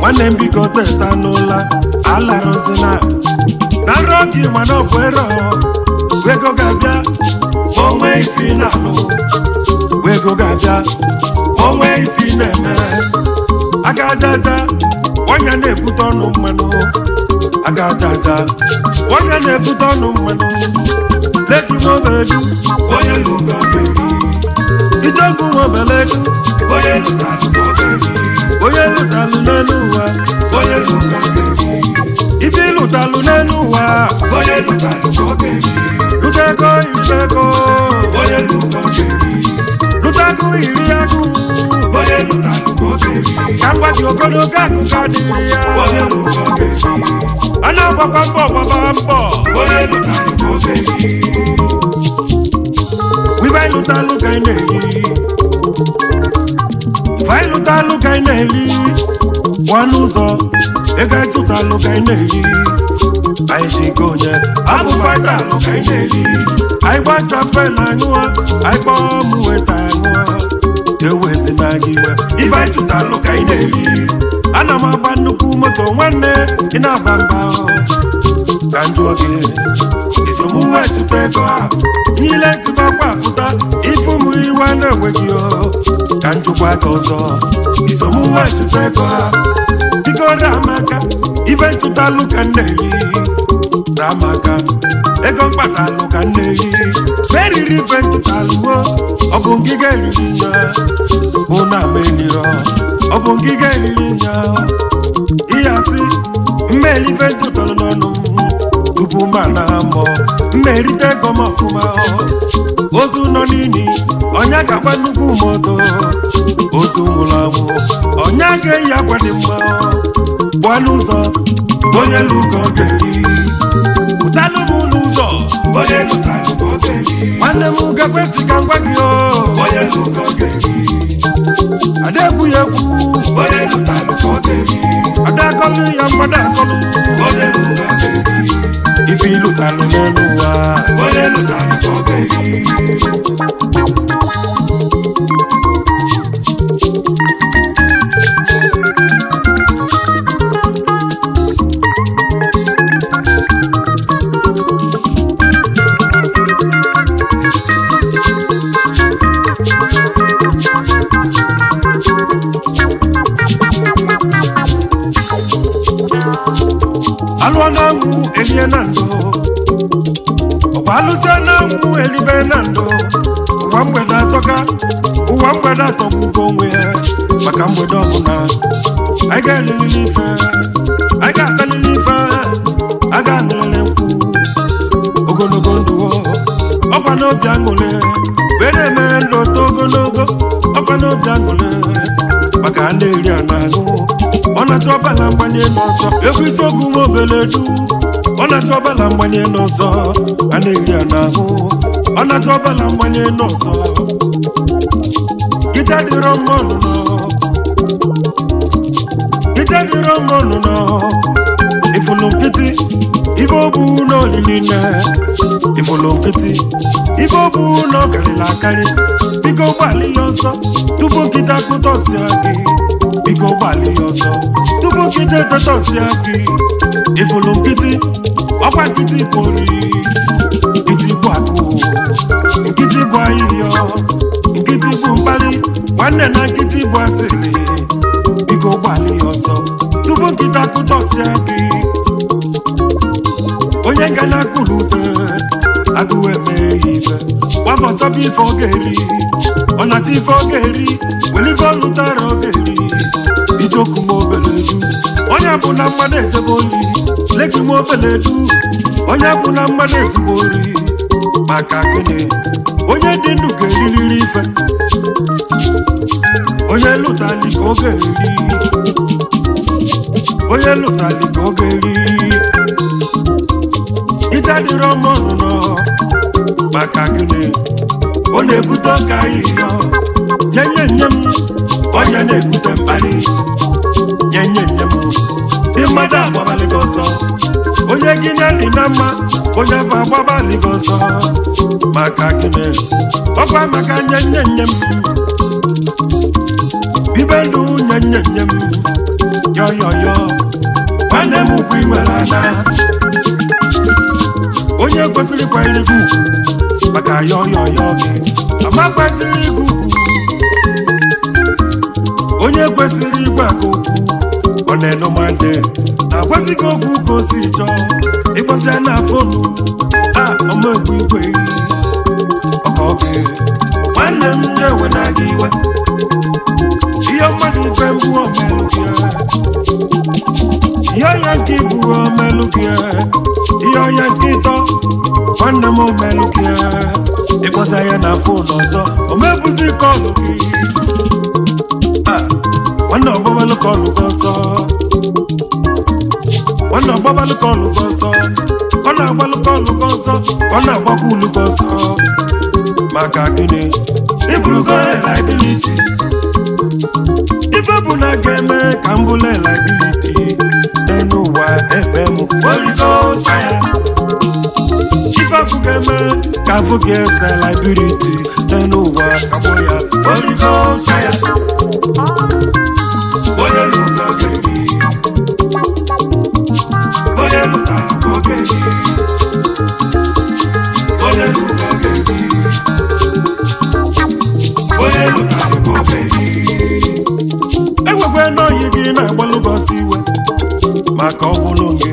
Nwanne m biko teta n'ụla alarụzina na nrọ gị mana ọkwero wego ga-abịa onwe ifi na-alụ wego ga-abịa onwe ifi na-eme agajaja onye na-ebute ọnụ mmanụ agajaja onye na-ebute ọnụ mmanụ leki nwobedu onye lụga geri ijogu nwobeledu onye lụtalụ n'ogeri onye lụtalụ n'elu ụwa onye lụga geri ife lụtalụ n'elu ụwa onye lụtalụ n'ogeri lụtago ilutego onye lụga geri lụtago iri agụ onye lụtalụ n'ogeri ka m gwa gị ogologo akụkọ dịrị ya onye lụga geri a na-agbakwa mbọ gbaba mbọ onye lụtalụ n'ogeri wife lụtalụ ka ị na-eri ife lụtalụ ka ị na-eri nwanne ụzọ ego ịtụtalụ ka ị na-eri anyị ji ike onye abụ vitalụ ka ị na-eri anyị gbachape na anyụọ anyị kpọọ mụ weta anyụọ ewezi na gị iwe ife anyị tụtalụ ka ị na-eri ana m agba nnukwu moto nwanne ị na-agba mba ka njụọ gị isomuwe tụta ego a niile sigbakwa pụta ife ụmụ iwe na-enweghị ka njụkwa gị ọzọ isomuwe tụta ego a biko ramaka ife ntụtalụ ka m na-eri ramaka ego mkpatalụ ka m na-eri meriri ife ntụtalụ ọ bụ ngịga eriri nya bụ na meliro ọ bụ ngịga eriri nya ịyasị mmeli ife ntụtalụ n'ọnụ tupu ma na mbọ mmerite ego m ọfụma ozu nọ n'ini ọnya ga-agba nnukwu moto ozu nwụrụ anwụ ọnya ga-eyi akwa dị mma gbaa n'ụzọ onye lụgo geri pụtalụ m n'ụzọ onye lụtalụ geri nwanne m gakwetị ka ngwa gị onye lụgo geri ada egwu ya egwu onye lụtalụ geri ada akọlụ ya mgbada akọlụ onye lụgo geri ife ịlụtalụ n'elu ụwa onye lụtalụ geri alụọ na anwụ elie na ndụ ọkwa alụzie na anwụ elibe na ndụ ụwa mgbede atọka ụwa mgbede atọgbugo onwe ya maka mgbede ọbụla anyị ga-elili ife anyị ga-akalili ife a ga-aṅụlele nkwụ ogologo ndụ ọkwa n'obi aṅụle wee na-eme ndụ oto ogologo ọkwa n'obi aṅụle maka ndị eri a na-aṅụ ọ na-atụ ọbala mgbanye n'ọzọ egwu ite ogu nwa obele du ọ na-atụ ọbala mgbanye n'ọzọ a na-eri a n'ahụ ọ na-atụ ọbala mgbanye n'ọzọ gite dịrọ mmọnụ nọ gite dịrọ mmọnụ nọ ifulu nkịtị ife obu n'olili nne ifulu nkịtị ife obu n'ọkarịla akarị biko gbalị ya ọzọ tupu nkịta kụtọsịa gị biko gbalị ya ọzọ tupu nkịta etetọsịa gị ifulu nkịtị ọkwa nkịtị pori nkịtị bụ akụ nkịtị bụ ahịhịa nkịtị bụ mkpali nwanne na nkịtị bụ asịrị biko gbalị ọsọ tupu nkịta kụtọsịa gị onye ga na-akpụrụ ute agụụ emeghe ife gbapọ chọba ife ọ ga-eri ọ na-achọ ife ọ ga-eri were ife ọlụtara ọ ga-eri ijoku nwa obeledu onye bụ na mmadụ ezigbo ori leki nwa obeledu onye bụ na mmadụ ezigbo ori maka gịnị onye dị ndụ ga-eririri ife onye lụtali ka ọ ga-eri onye lụtali ka ọ ga-eri ite dịrị ọma ọnụnọ maka gịnị ọ na-ebute ọka ahịhịa nye m onye na-ebute mkpali nye m dị mmadụ agbabalị gị ọsọ onye gị na dị na mma onye bụ agbabalị gị ọsọ maka gịnị ọkwa maka nye m bibe ndụ nye m yọyọyọ nwanne m ugwu inwere ana onye kwesịrị kwanyere gị ugwu maka yọyọyọ gị ama kwesịrị gị ugwu onye kwesịrị igwe aka okwu ọ na-enu mmadụ na-agwazighị okwu ka o si chọọ ịkpọsịa na fonu ọmegbu igwe ọka oge nwanne m na-ewe na gị iwe ihe mmadụ ife mbụ omelụ gị ihe ọya nke ibu omelụ gị ihe ọya nke ịtọ nwanne m omelụ gị ịkpọsa ya na fonu ọzọ omebuzi kọlụ gị nwanne ọgbabalụ kọlụ gị ọsọ nwanne ọgbabalụ kọlụ gị ọsọ ọ na-agbalụ kọlụ gị ọsọ ọ na-agbakwa ulu gị ọsọ maka gịnị ịbụrụgo liability ife bụ na ga-eme ka m bụrụ liability n'ụwa ebe m origo saya ife afụ ga-eme ka afụ gị ese liability n'ụwa kagbo ya origo saya onye lụta ogeri onye lụta ogeri onye lụta ogeri onye lụta ogeri enwekwe n'oyi gị na-agbalụ gị ọsọ iwe maka ọ bụrụ gị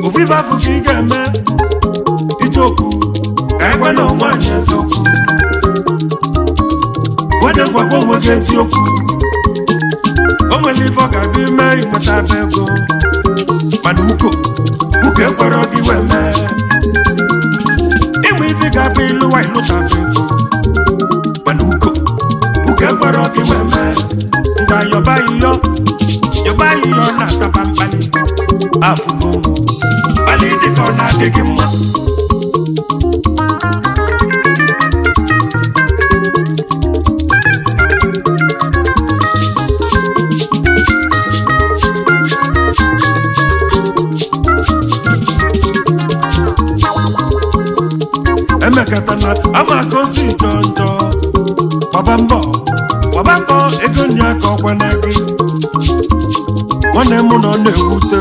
ofufe afọ ka ị ga-eme icheokwu ka ekwe na onwe anyị eziokwu onye gwakwa onwe gị eziokwu o nwere ife ọ ga-abịa ime inweta aba ego mana uko ekwere gị wee mee inwe ife ga-abịa ịlụwa ịlụtaba ego mana uko ekwere gị wee mee ngwa yọba ahịhịa na-ataba mkpali afụgo mụ mkpali dịka ọ na-adị gị mma emekatana ama ka o si jọ njọ gbaba mbọ ego nri aka ọkwa na gị nwanne m na ọ na-ewute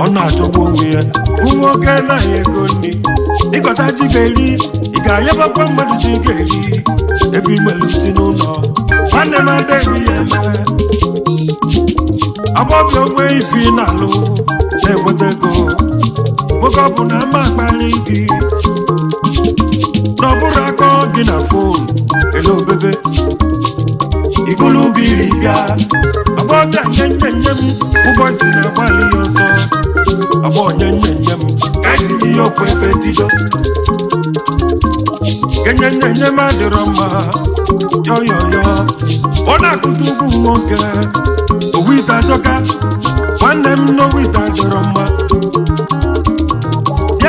ọ na-achọgbu onwe ya bụ nwoke naghị ego nri ịkọta ji ga-eri ị ga-ayabakwa mmadụ ji ga-eri ebe imelu ji n'ụlọ nwanne m ada eme ya eme agbọbịa onwe ifi na-alụ na-enweta ego nwoke ọ bụ na ama akpali gị na ọ bụrụ aka gị na fon ele obebe ibulu biri bịa agbọbịa nye m ụbọchị na-agbalị ya ọzọ agbọ nye m ka esiri ya okwu efe tido nye m adịrọ mma yọyọyọ ọ na-akụta ugwu nwoke owite ajọka nwanne m n'owite adịrọ mma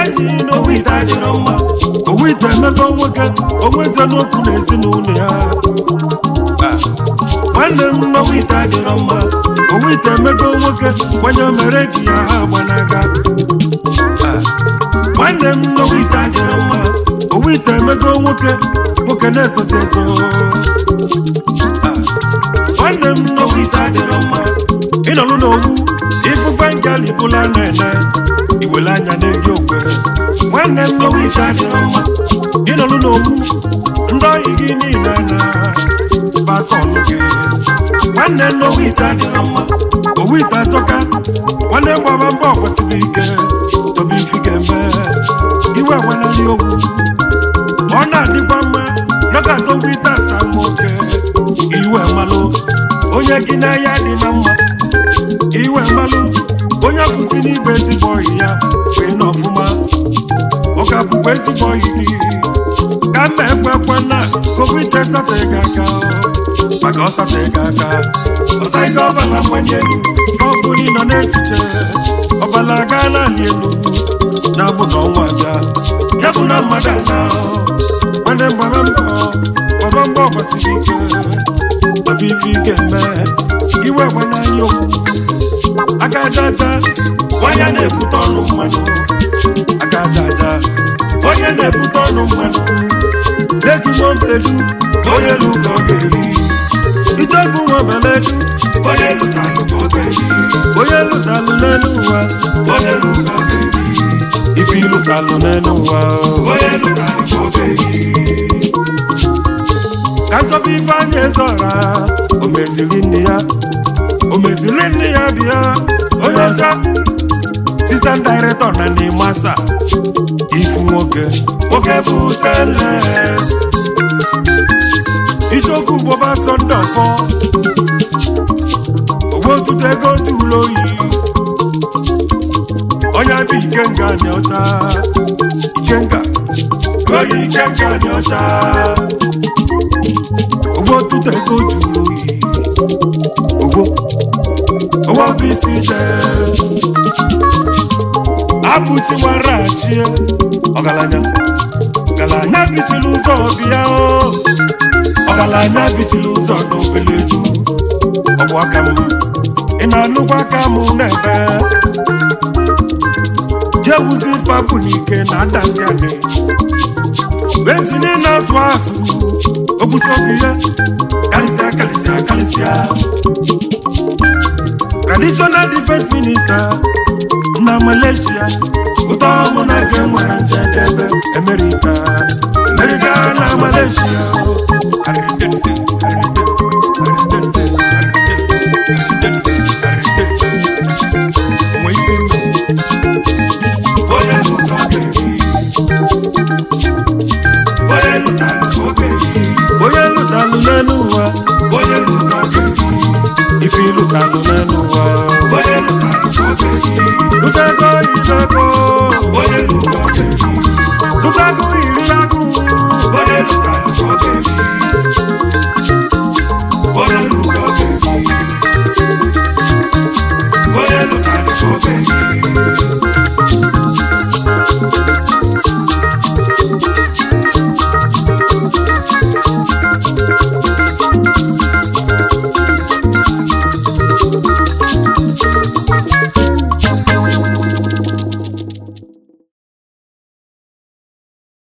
enyi n'owite adịrọ mma owite emego nwoke onweze n'okwu na ezinụlọ ya nwanne m n'owite adịrọ mma owite emego nwoke gbanye mere gị ya ha gbanaga nwanne m n'owite adịrọ mma owite emego nwoke na-esozi ezo nwanne m n'owite adịrọ mma ịnọlụ n'owu ifufe ngali bụla na-ene iwele anya na-eri okwe nwanne m n'owite adịrọ mma ịnọlụ n'owu ndị oyi gị niile na bakọlụ gị nwanne nna owite adịrọ mma owite atọka nwanne gbaba mbọ kwesịrị ike tobe ifi ga-eme iwe gbanarị owu ọ na-adịkwa mma nọgata owite asa nwoke iwe malụ onye gị n'ahịa dị na mma iwe malụ onye bụzi n'ibe ezigbo oyi ya wee n'ọfụma ọka bụkwa ezigbo oyi gị ka mma ekwekwe na owite sateghị aka maka ọ sateghị aka ọsaghị ọbala mmanye elu ọ bụrụ ị nọ n'echiche ọbala gaa n'ala elu na-abụ na ọnwa abịa ya bụ na mmadụ ana nwanne gbara mbọ gbasiri ike ebe ife ị ga-eme iwe gwa n'anya okwu aka aja aja onye na-ebute ọnụ mmanụ aka aja aja onye na-ebute ọnụ mmanụ legimobelu onye lu ka ọ ga-eri itobu nwabeledu onye lụtalụ ka ọ ga-eri onye lụtalụ n'elu ụwa onye lu ka ọ ga-eri ife ịlụtalụ n'elu ụwa onye lụtalụ ka ọ ga-eri ka chọba ife anya ezora o meziri nne ya bịa onye ọcha sistan director na n'ịmasa ifu nwoke bụ stainless ichoku ụgbọba sọnde ọfọ ogbe otutu ego ndị ụlọ oyi onye bụ ikenga dị ọcha ikenga oyi ikenga dị ọcha ogbe otutu ego ndị ụlọ oyi ogbo bụ isi ije abụchi nwara achie ọgaranya bichiri ụzọ bịa ọgaranya bichiri ụzọ n'obeledu ọbụ aka m ị na-anụkwa aka m n'ebe jewuzi fabụ n'ike na adazi anị benjini na-azụ azụ obusobi ya karịsịa traditional defense minister na Malaysia ụtọ ọmụ na ga nwere njedebe America na Malaysia onye lụtalụ n'elu ụwa onye lụtalụ ife ịlụtalụ n'elu